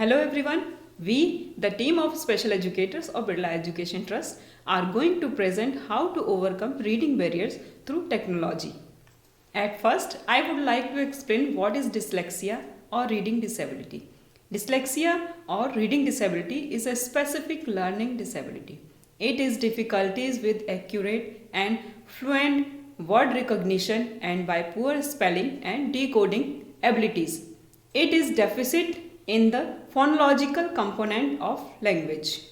Hello everyone. We, the team of special educators of Birla Education Trust, are going to present how to overcome reading barriers through technology. At first, I would like to explain what is dyslexia or reading disability. Dyslexia or reading disability is a specific learning disability. It is difficulties with accurate and fluent word recognition and by poor spelling and decoding abilities. It is deficit in the phonological component of language.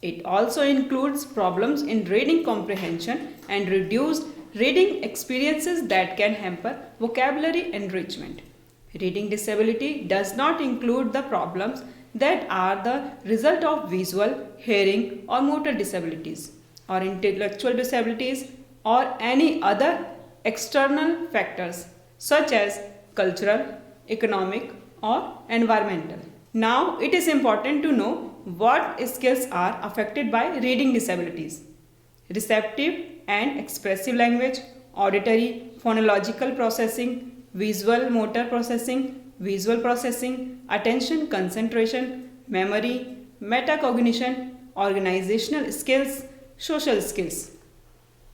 It also includes problems in reading comprehension and reduced reading experiences that can hamper vocabulary enrichment. Reading disability does not include the problems that are the result of visual, hearing, or motor disabilities, or intellectual disabilities, or any other external factors such as cultural, economic, or environmental. Now, it is important to know what skills are affected by reading disabilities. Receptive and expressive language, auditory, phonological processing, visual motor processing, visual processing, attention concentration, memory, metacognition, organizational skills, social skills.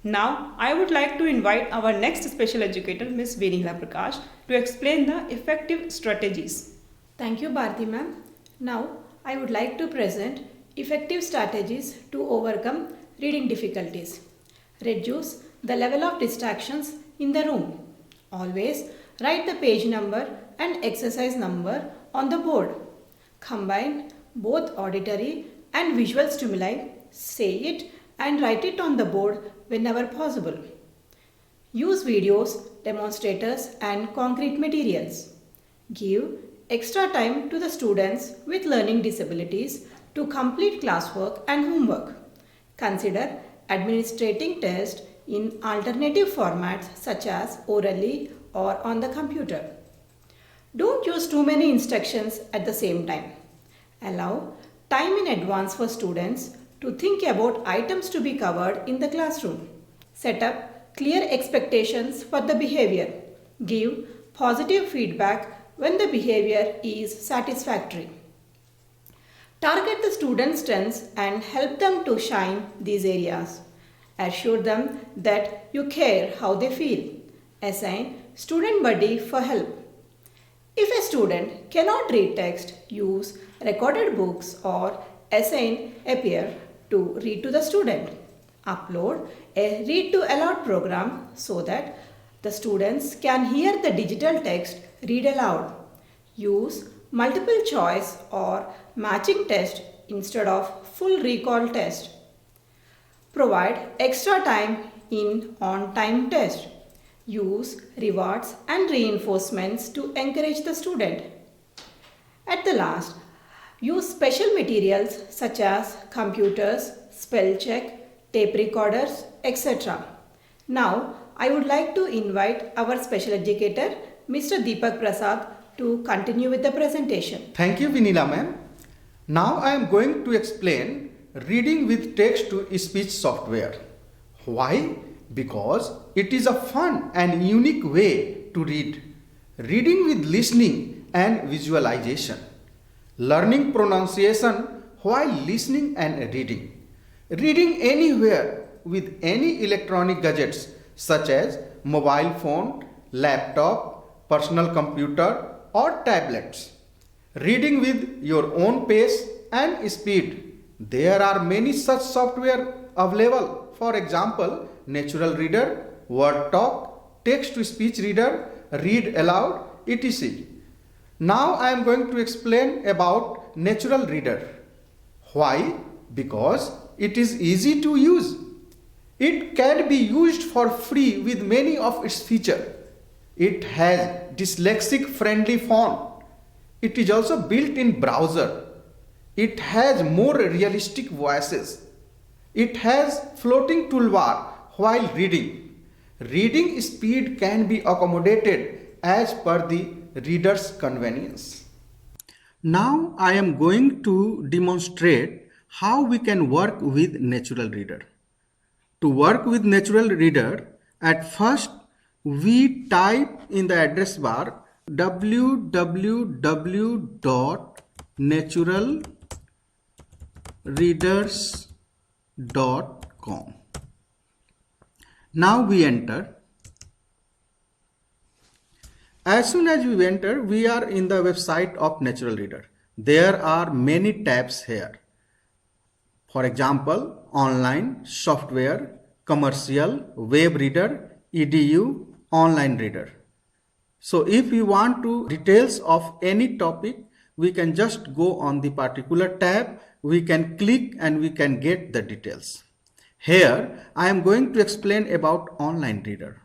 Now, I would like to invite our next special educator, Ms. Veneela Prakash, to explain the effective strategies. Thank you, Bharti ma'am. Now, I would like to present effective strategies to overcome reading difficulties. Reduce the level of distractions in the room. Always write the page number and exercise number on the board. Combine both auditory and visual stimuli. Say it and write it on the board whenever possible. Use videos, demonstrators and concrete materials. Give extra time to the students with learning disabilities to complete classwork and homework. Consider administrating tests in alternative formats such as orally or on the computer. Don't use too many instructions at the same time. Allow time in advance for students to think about items to be covered in the classroom. Set up clear expectations for the behavior. Give positive feedback when the behavior is satisfactory. Target the students' strengths and help them to shine these areas. Assure them that you care how they feel. Assign student buddy for help. If a student cannot read text, use recorded books or assign a peer to read to the student. Upload a read to aloud program so that the students can hear the digital text read aloud. Use multiple choice or matching test instead of full recall test. Provide extra time in on-time test. Use rewards and reinforcements to encourage the student. At the last, use special materials such as computers, spell check, tape recorders, etc. Now, I would like to invite our special educator, Mr. Deepak Prasad, to continue with the presentation. Thank you, Veneela ma'am. Now I am going to explain reading with text-to-speech software. Why? Because it is a fun and unique way to read. Reading with listening and visualization. Learning pronunciation while listening and reading. Reading anywhere with any electronic gadgets such as mobile phone, laptop, personal computer or tablets. Reading with your own pace and speed. There are many such software available. For example, Natural Reader, Word Talk, Text-to-Speech Reader, Read Aloud, etc. Now I am going to explain about Natural Reader. Why? Because it is easy to use. It can be used for free with many of its features. It has dyslexic friendly font. It is also built in browser. It has more realistic voices. It has floating toolbar while reading. Reading speed can be accommodated as per the reader's convenience. Now I am going to demonstrate how we can work with Natural Reader. To work with Natural Reader, at first we type in the address bar www.natural naturalreaders.com. Now we enter. As soon as we enter, we are in the website of Natural Reader. There are many tabs here. For example, online, software, commercial, web reader, edu, online reader. So if we want to details of any topic, we can just go on the particular tab, we can click and we can get the details. Here I am going to explain about online reader.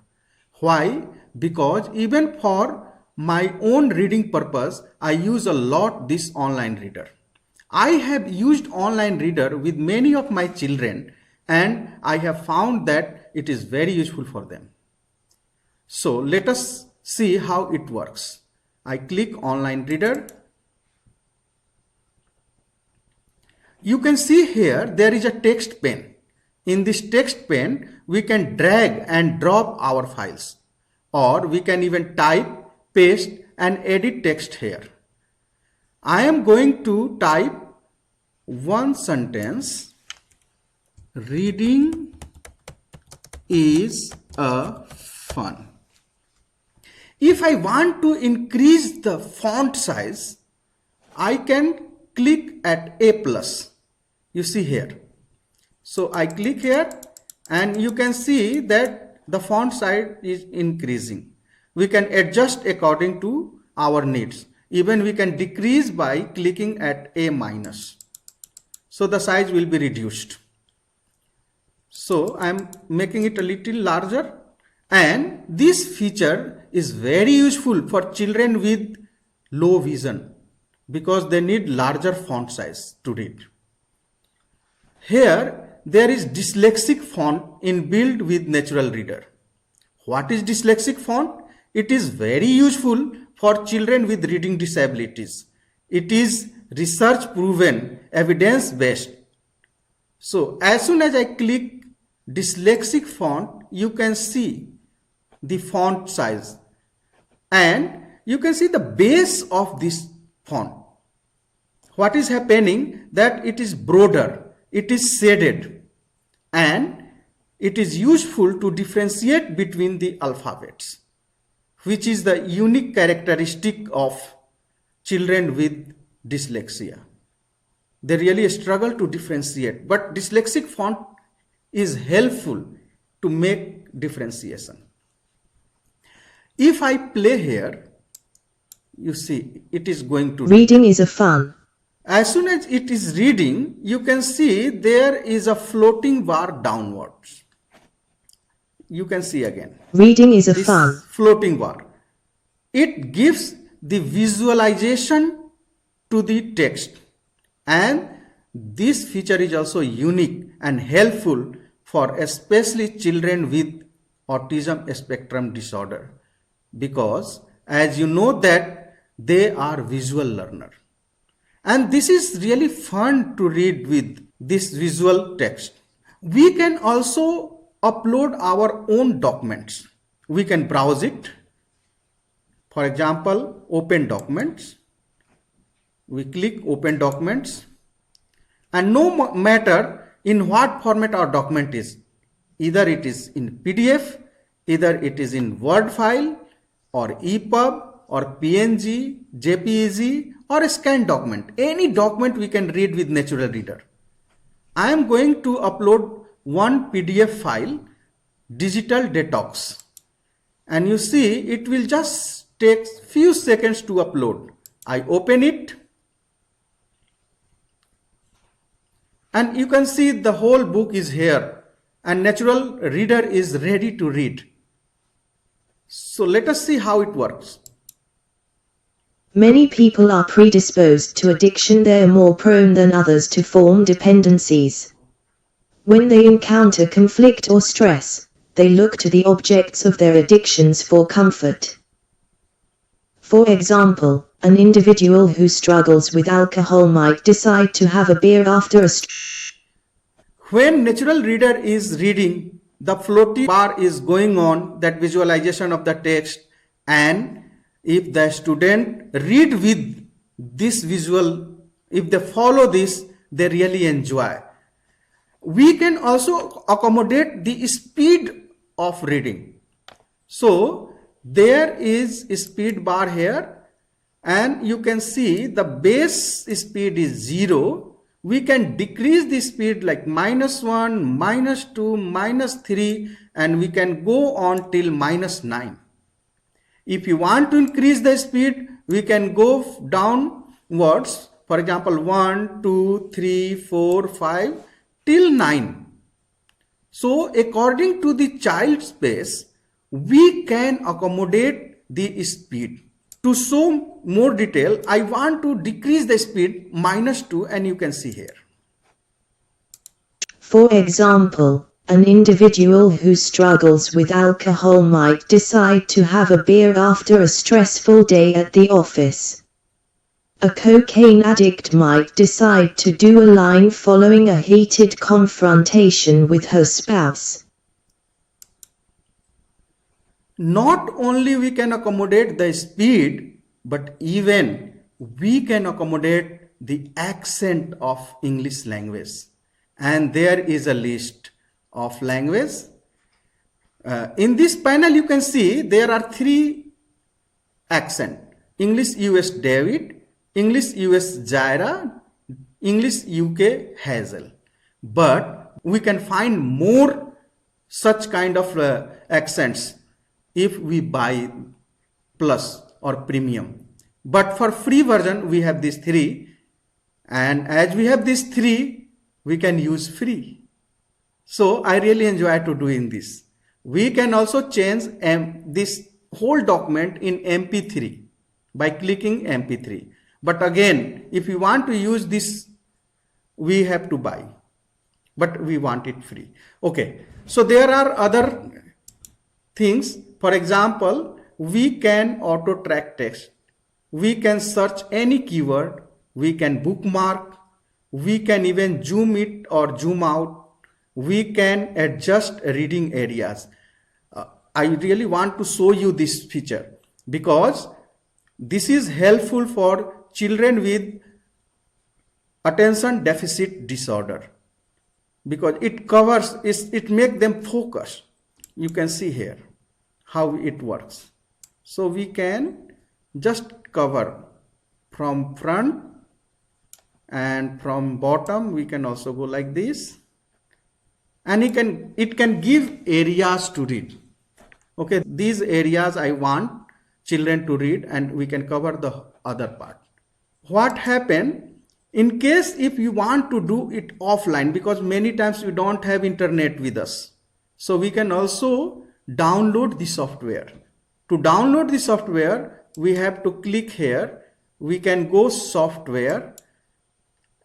Why? Because even for my own reading purpose, I use a lot this online reader. I have used online reader with many of my children and I have found that it is very useful for them. So let us see how it works. I click online reader. You can see here there is a text pane. In this text pane, we can drag and drop our files, or we can even type, paste and edit text here. I am going to type one sentence. Reading is a fun. If I want to increase the font size, I can click at A+. You see here. So I click here and you can see that the font size is increasing. We can adjust according to our needs. Even we can decrease by clicking at A-. So the size will be reduced. So I am making it a little larger, and this feature is very useful for children with low vision because they need larger font size to read. Here there is dyslexic font inbuilt with Natural Reader. What is dyslexic font? It is very useful for children with reading disabilities. It is research proven, evidence based. So as soon as I click dyslexic font, you can see the font size and you can see the base of this font. What is happening that it is broader, it is shaded, and it is useful to differentiate between the alphabets, which is the unique characteristic of children with dyslexia. They really struggle to differentiate, but dyslexic font is helpful to make differentiation. If I play here, you see it is going to Reading is a fun. As soon as it is reading, you can see there is a floating bar downwards. You can see again. Reading is a This fun. floating bar. It gives the visualization to the text, and this feature is also unique and helpful for especially children with autism spectrum disorder, because as you know that they are visual learner. And this is really fun to read with this visual text. We can also upload our own documents. We can browse it. For example, open documents. We click open documents. And no matter in what format our document is, either it is in PDF, either it is in Word file or EPUB or PNG, JPEG or a scanned document. Any document we can read with Natural Reader. I am going to upload one PDF file, Digital Detox. And you see it will just take few seconds to upload. I open it. And you can see the whole book is here and Natural Reader is ready to read. So let us see how it works. Many people are predisposed to addiction. They are more prone than others to form dependencies. When they encounter conflict or stress, they look to the objects of their addictions for comfort. For example, an individual who struggles with alcohol might decide to have a beer after a When Natural Reader is reading, the floating bar is going on, that visualization of the text, and if the student read with this visual if they follow this, they really enjoy. We can also accommodate the speed of reading. So there is a speed bar here, and you can see the base speed is 0. We can decrease the speed like -1, -2, -3, and we can go on till -9. If you want to increase the speed, we can go downwards. For example, 1, 2, 3, 4, 5 till 9. So according to the child's pace, we can accommodate the speed. To show more detail, I want to decrease the speed -2, and you can see here. For example, an individual who struggles with alcohol might decide to have a beer after a stressful day at the office. A cocaine addict might decide to do a line following a heated confrontation with her spouse. Not only we can accommodate the speed, but even we can accommodate the accent of English language. And there is a list of language. In this panel, you can see there are 3 accents: English US David, English US Jaira, English UK Hazel. But we can find more such kind of accents if we buy plus or premium. But for free version, we have these 3. And as we have these 3, we can use free. So I really enjoy to doing this. We can also change this whole document in MP3 by clicking MP3. But again, if you want to use this, we have to buy. But we want it free. Okay. So there are other things. For example, we can auto track text. We can search any keyword. We can bookmark. We can even zoom it or zoom out. We can adjust reading areas. I really want to show you this feature because this is helpful for children with attention deficit disorder, because it makes them focus. You can see here how it works. So we can just cover from front, and from bottom we can also go like this, and it can give areas to read. Okay, these areas I want children to read, and we can cover the other part. What happened in case if you want to do it offline, because many times we don't have internet with us, so we can also download the software. To download the software, we have to click here. We can go software,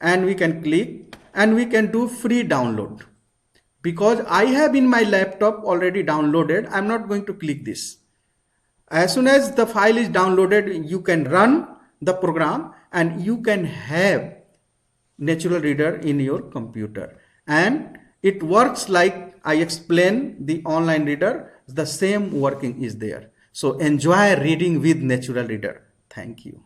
and we can click, and we can do free download. Because I have in my laptop already downloaded, I'm not going to click this. As soon as the file is downloaded, you can run the program and you can have Natural Reader in your computer. And it works like I explained the online reader, the same working is there. So enjoy reading with Natural Reader. Thank you.